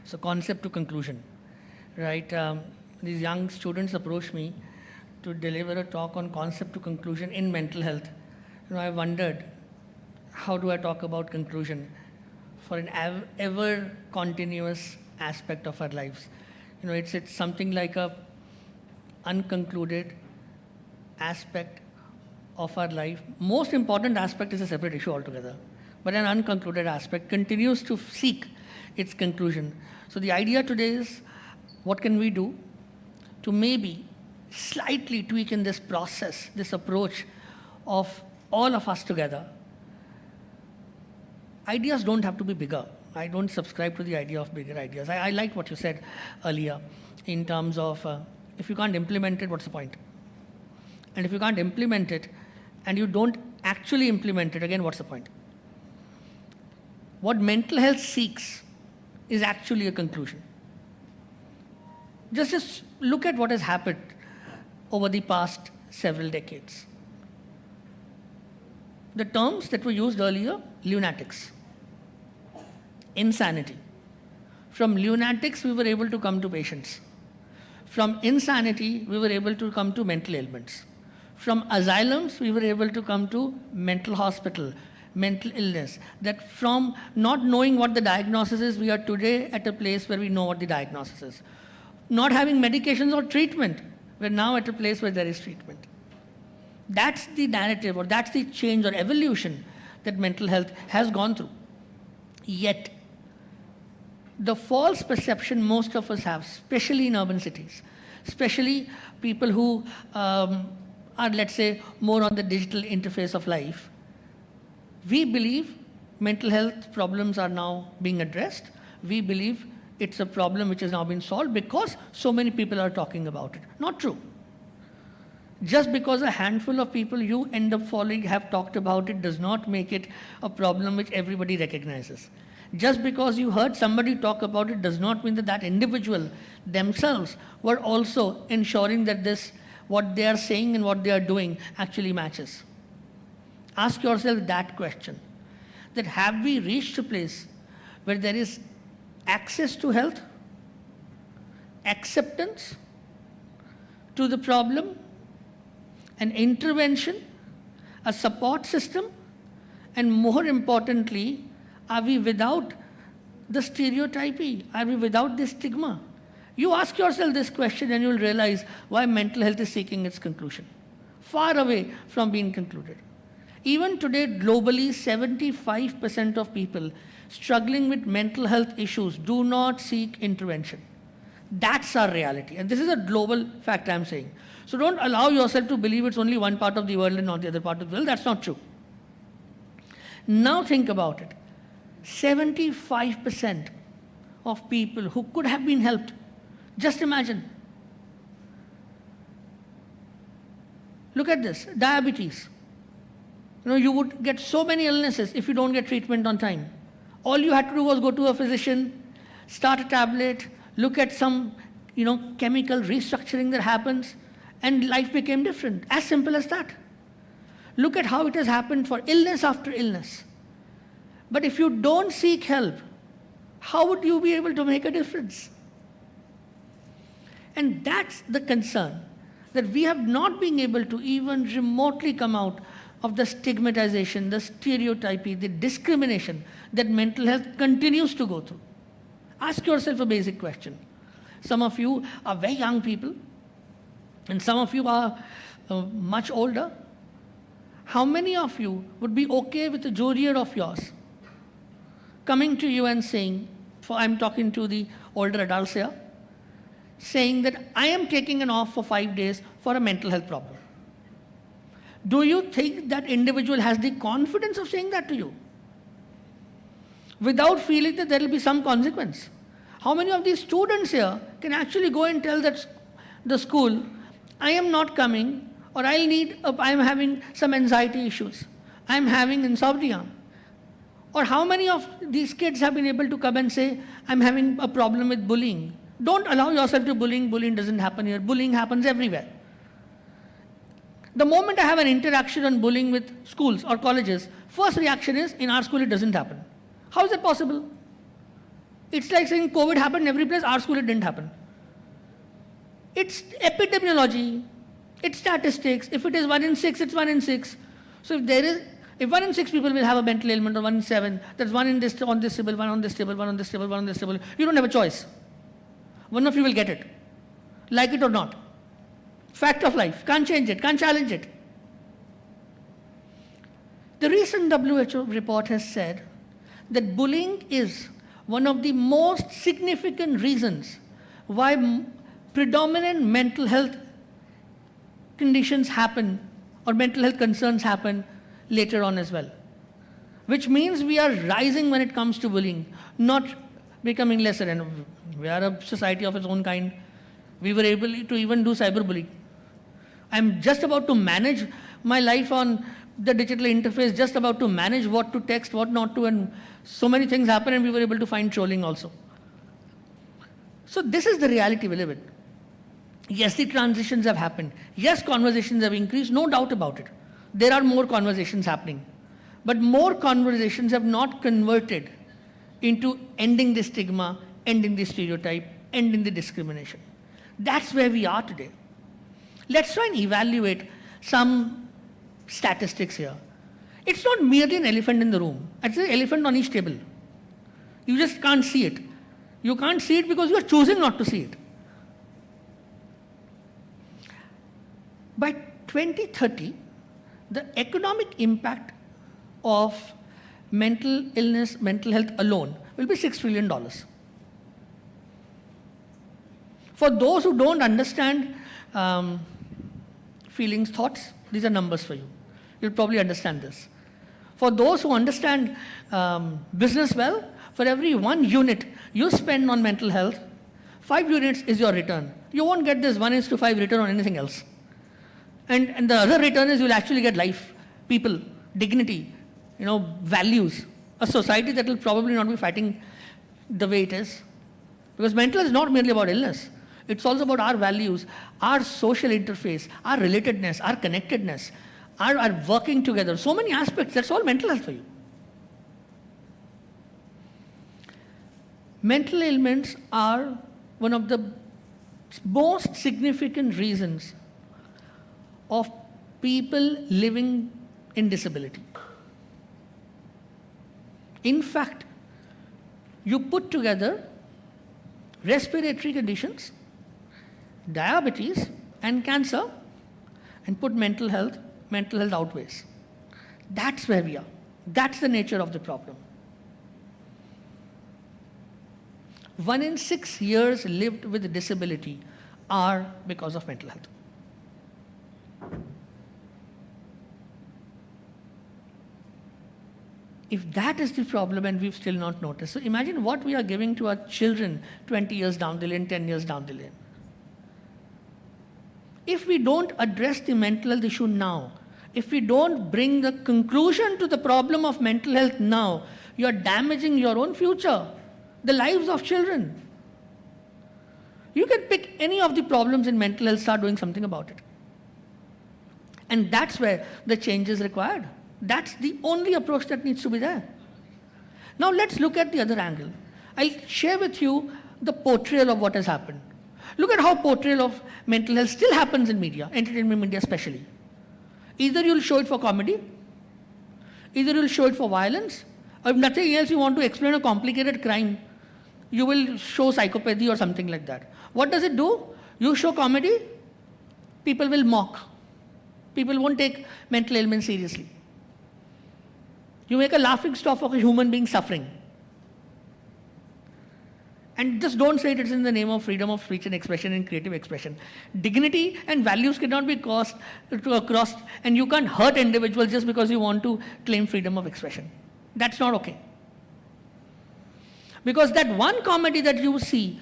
So concept to conclusion, right? These young students approached me to deliver a talk on concept to conclusion in mental health. I wondered, how do I talk about conclusion for an ever continuous aspect of our lives? It's something like a unconcluded aspect of our life. Most important aspect is a separate issue altogether, but an unconcluded aspect continues to seek its conclusion. So the idea today is, what can we do to maybe slightly tweak in this process, this approach of all of us together? Ideas don't have to be bigger. I don't subscribe to the idea of bigger ideas. I like what you said earlier in terms of if you can't implement it, what's the point? And if you can't implement it and you don't actually implement it, again, what's the point? What mental health seeks is actually a conclusion. Just look at what has happened over the past several decades. The terms that were used earlier, lunatics, insanity. From lunatics, we were able to come to patients. From insanity, we were able to come to mental ailments. From asylums, we were able to come to mental hospital, mental illness. That from not knowing what the diagnosis is, we are today at a place where we know what the diagnosis is. Not having medications or treatment, we're now at a place where there is treatment. That's the narrative, or that's the change or evolution that mental health has gone through. Yet, the false perception most of us have, especially in urban cities, especially people who are, let's say, more on the digital interface of life, we believe mental health problems are now being addressed. We believe it's a problem which has now been solved because so many people are talking about it. Not true. Just because a handful of people you end up following have talked about it does not make it a problem which everybody recognizes. Just because you heard somebody talk about it does not mean that that individual themselves were also ensuring that this, what they are saying and what they are doing actually matches. Ask yourself that question, that have we reached a place where there is access to health, acceptance to the problem, an intervention, a support system, and more importantly, are we without the stereotypy? Are we without the stigma? You ask yourself this question and you'll realize why mental health is seeking its conclusion. Far away from being concluded. Even today, globally, 75% of people struggling with mental health issues do not seek intervention. That's our reality. And this is a global fact I'm saying. So don't allow yourself to believe it's only one part of the world and not the other part of the world. That's not true. Now think about it. 75% of people who could have been helped. Just imagine. Look at this, diabetes. You would get so many illnesses if you don't get treatment on time. All you had to do was go to a physician, start a tablet, look at some, chemical restructuring that happens, and life became different. As simple as that. Look at how it has happened for illness after illness. But if you don't seek help, how would you be able to make a difference? And that's the concern, that we have not been able to even remotely come out of the stigmatization, the stereotypy, the discrimination that mental health continues to go through. Ask yourself a basic question. Some of you are very young people, and some of you are much older. How many of you would be okay with a junior of yours coming to you and saying, I'm talking to the older adults here, saying that I am taking an off for 5 days for a mental health problem? Do you think that individual has the confidence of saying that to you without feeling that there will be some consequence? How many of these students here can actually go and tell the school, I am not coming, or I am having some anxiety issues, I am having insomnia? Or how many of these kids have been able to come and say, I'm having a problem with bullying? Don't allow yourself to bullying. Bullying doesn't happen here. Bullying happens everywhere. The moment I have an interaction on bullying with schools or colleges, first reaction is, in our school it doesn't happen. How is it possible? It's like saying COVID happened every place, our school it didn't happen. It's epidemiology, it's statistics. If it is 1 in 6, it's 1 in 6. So if 1 in 6 people will have a mental ailment, or 1 in 7, that's 1 in this, on this table, 1 on this table, 1 on this table, 1 on this table. You don't have a choice. One of you will get it, like it or not. Fact of life, can't change it, can't challenge it. The recent WHO report has said that bullying is one of the most significant reasons why predominant mental health conditions happen, or mental health concerns happen later on as well. Which means we are rising when it comes to bullying, not becoming lesser. And we are a society of its own kind. We were able to even do cyberbullying. I'm just about to manage my life on the digital interface, just about to manage what to text, what not to, and so many things happen, and we were able to find trolling also. So this is the reality we live in. Yes, the transitions have happened. Yes, conversations have increased, no doubt about it. There are more conversations happening. But more conversations have not converted into ending the stigma, ending the stereotype, ending the discrimination. That's where we are today. Let's try and evaluate some statistics here. It's not merely an elephant in the room. It's an elephant on each table. You just can't see it. You can't see it because you're choosing not to see it. By 2030, the economic impact of mental illness, mental health alone will be $6 trillion. For those who don't understand feelings, thoughts, these are numbers for you. You'll probably understand this. For those who understand business well, for every 1 unit you spend on mental health, 5 units is your return. You won't get this 1:5 return on anything else. And the other return is you'll actually get life, people, dignity, values, a society that will probably not be fighting the way it is. Because mental is not merely about illness. It's also about our values, our social interface, our relatedness, our connectedness, our working together. So many aspects, that's all mental health for you. Mental ailments are one of the most significant reasons of people living in disability. In fact, you put together respiratory conditions, diabetes, and cancer, and put mental health outweighs. That's where we are. That's the nature of the problem. 1 in 6 years lived with disability are because of mental health. If that is the problem and we've still not noticed, so imagine what we are giving to our children 20 years down the lane, 10 years down the lane. If we don't address the mental health issue now, if we don't bring the conclusion to the problem of mental health now, you are damaging your own future, the lives of children. You can pick any of the problems in mental health, start doing something about it. And that's where the change is required. That's the only approach that needs to be there. Now let's look at the other angle. I'll share with you the portrayal of what has happened. Look at how portrayal of mental health still happens in media, entertainment media especially. Either you'll show it for comedy, either you'll show it for violence, or if nothing else you want to explain a complicated crime, you will show psychopathy or something like that. What does it do? You show comedy, people will mock. People won't take mental ailment seriously. You make a laughing stock of a human being suffering. And just don't say it's in the name of freedom of speech and expression and creative expression. Dignity and values cannot be crossed, and you can't hurt individuals just because you want to claim freedom of expression. That's not okay. Because that one comedy that you see,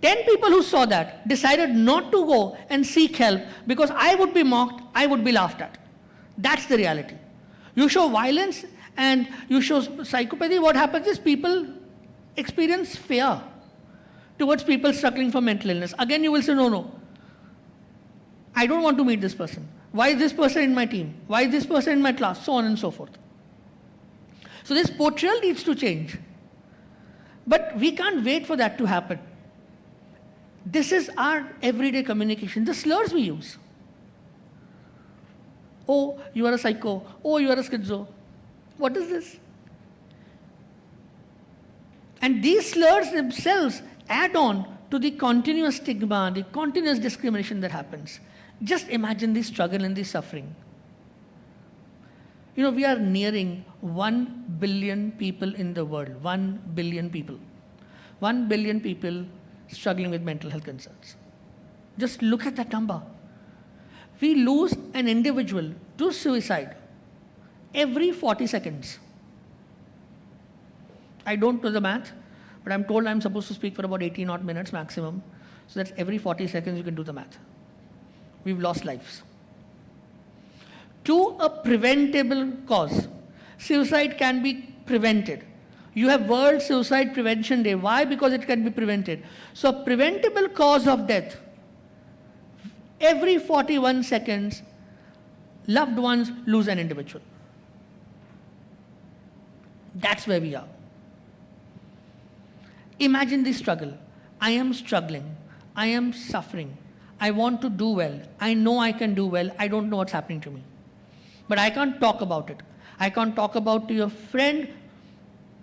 10 people who saw that decided not to go and seek help because I would be mocked, I would be laughed at. That's the reality. You show violence and you show psychopathy, what happens is people experience fear towards people struggling from mental illness. Again, you will say, no, I don't want to meet this person. Why is this person in my team? Why is this person in my class? So on and so forth. So this portrayal needs to change. But we can't wait for that to happen. This is our everyday communication, the slurs we use. Oh, you are a psycho. Oh, you are a schizo. What is this? And these slurs themselves add on to the continuous stigma, the continuous discrimination that happens. Just imagine the struggle and the suffering. You know, we are nearing 1 billion people in the world. 1 billion people. 1 billion people struggling with mental health concerns. Just look at that number. We lose an individual to suicide every 40 seconds. I don't know the math, but I'm told I'm supposed to speak for about 18 odd minutes maximum. So that's every 40 seconds you can do the math. We've lost lives. To a preventable cause. Suicide can be prevented. You have World Suicide Prevention Day. Why? Because it can be prevented. So a preventable cause of death. Every 41 seconds, loved ones lose an individual. That's where we are. Imagine the struggle. I am struggling. I am suffering. I want to do well. I know I can do well. I don't know what's happening to me. But I can't talk about it. I can't talk about to your friend.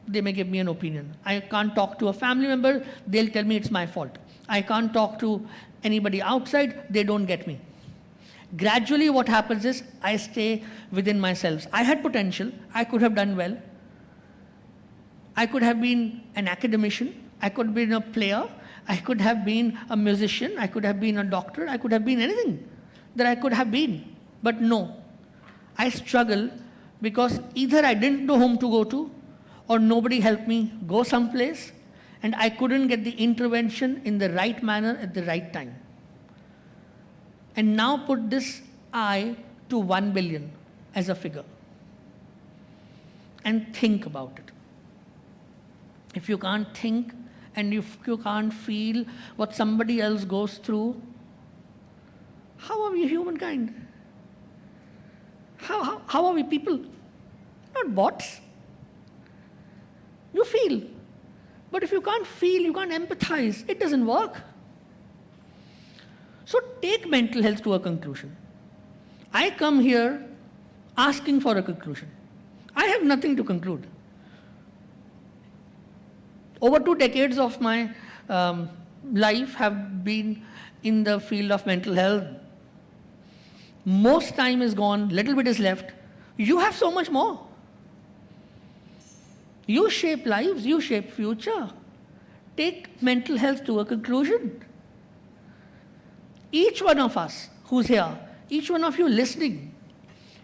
They may give me an opinion. I can't talk to a family member. They'll tell me it's my fault. I can't talk to anybody outside. They don't get me. Gradually what happens is I stay within myself. I had potential. I could have done well. I could have been an academician. I could have been a player. I could have been a musician. I could have been a doctor. I could have been anything that I could have been. But no. I struggle because either I didn't know whom to go to or nobody helped me go someplace and I couldn't get the intervention in the right manner at the right time. And now put this I to 1 billion as a figure and think about it. If you can't think and if you can't feel what somebody else goes through, how are we humankind? How are we people? Not bots. You feel. But if you can't feel, you can't empathize, it doesn't work. So take mental health to a conclusion. I come here asking for a conclusion. I have nothing to conclude. Over 2 decades of my life have been in the field of mental health. Most time is gone, little bit is left. You have so much more. You shape lives, you shape future. Take mental health to a conclusion. Each one of us who's here, each one of you listening,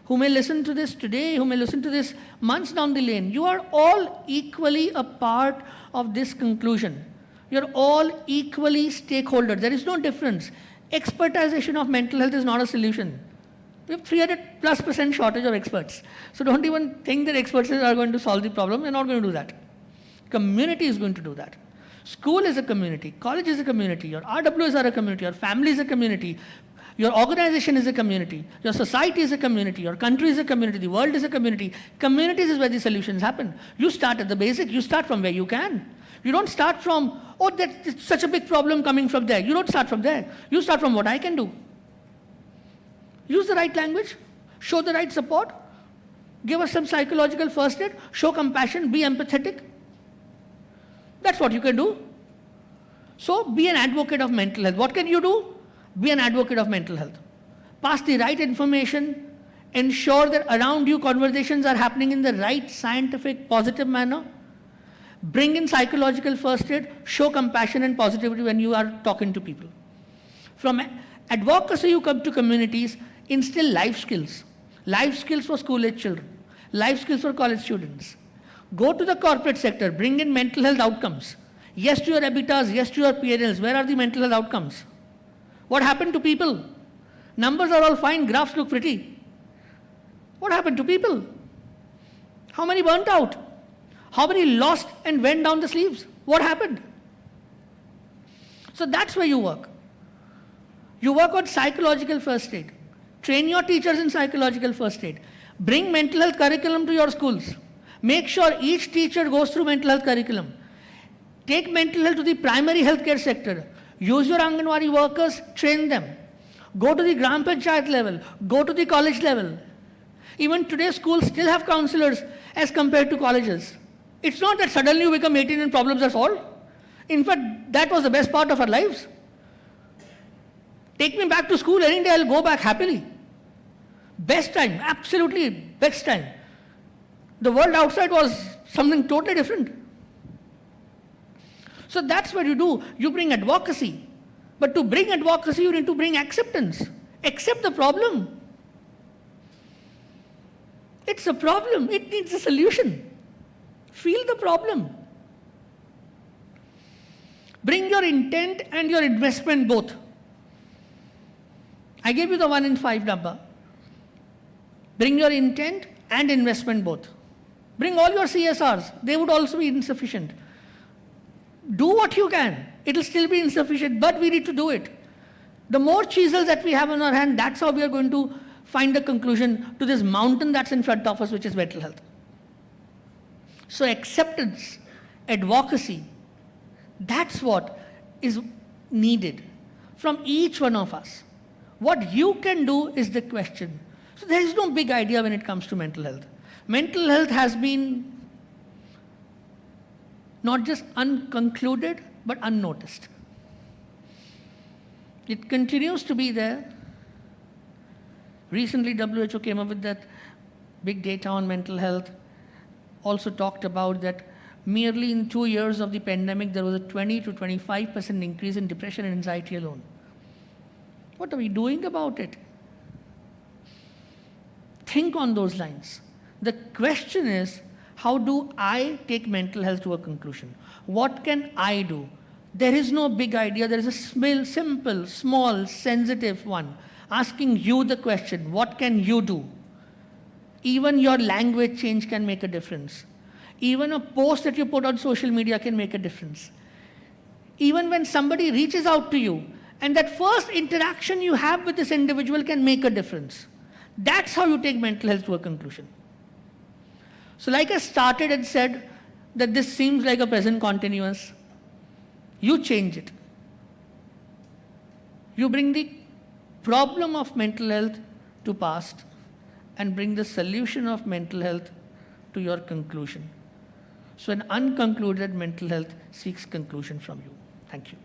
who may listen to this today, who may listen to this months down the lane, you are all equally a part of this conclusion. You're all equally stakeholders. There is no difference. Expertization of mental health is not a solution. We have 300+% shortage of experts. So don't even think that experts are going to solve the problem. They're not going to do that. Community is going to do that. School is a community. College is a community. Your RWs are a community. Your family is a community. Your organization is a community. Your society is a community. Your country is a community. The world is a community. Communities is where the solutions happen. You start at the basic. You start from where you can. You don't start from, oh, that's such a big problem coming from there. You don't start from there. You start from what I can do. Use the right language, show the right support, give us some psychological first aid, show compassion, be empathetic. That's what you can do. So be an advocate of mental health. What can you do? Be an advocate of mental health. Pass the right information, ensure that around you conversations are happening in the right scientific, positive manner. Bring in psychological first aid, show compassion and positivity when you are talking to people. From advocacy, you come to communities, instill life skills for school-age children, life skills for college students. Go to the corporate sector, bring in mental health outcomes. Yes to your EBITDAs, yes to your P&Ls. Where are the mental health outcomes? What happened to people? Numbers are all fine, graphs look pretty. What happened to people? How many burnt out? How many lost and went down the sleeves? What happened? So that's where you work. You work on psychological first aid. Train your teachers in psychological first aid. Bring mental health curriculum to your schools. Make sure each teacher goes through mental health curriculum. Take mental health to the primary healthcare sector. Use your Anganwadi workers, train them. Go to the Gram Panchayat level. Go to the college level. Even today, schools still have counselors as compared to colleges. It's not that suddenly you become 18 and problems are solved. In fact, that was the best part of our lives. Take me back to school any day, I'll go back happily. Best time, absolutely best time. The world outside was something totally different. So that's what you do. You bring advocacy. But to bring advocacy, you need to bring acceptance. Accept the problem. It's a problem. It needs a solution. Feel the problem. Bring your intent and your investment both. I gave you the 1 in 5 number. Bring your intent and investment both. Bring all your CSRs. They would also be insufficient. Do what you can. It will still be insufficient, but we need to do it. The more chisels that we have in our hand, that's how we are going to find the conclusion to this mountain that's in front of us, which is mental health. So acceptance, advocacy, that's what is needed from each one of us. What you can do is the question. So there is no big idea when it comes to mental health. Mental health has been not just unconcluded, but unnoticed. It continues to be there. Recently, WHO came up with that big data on mental health. Also talked about that merely in 2 years of the pandemic, there was a 20 to 25% increase in depression and anxiety alone. What are we doing about it? Think on those lines. The question is, how do I take mental health to a conclusion? What can I do? There is no big idea. There is a simple, small, sensitive one. Asking you the question, what can you do? Even your language change can make a difference. Even a post that you put on social media can make a difference. Even when somebody reaches out to you, and that first interaction you have with this individual can make a difference. That's how you take mental health to a conclusion. So like I started and said that this seems like a present continuous, you change it. You bring the problem of mental health to past and bring the solution of mental health to your conclusion. So an unconcluded mental health seeks conclusion from you. Thank you.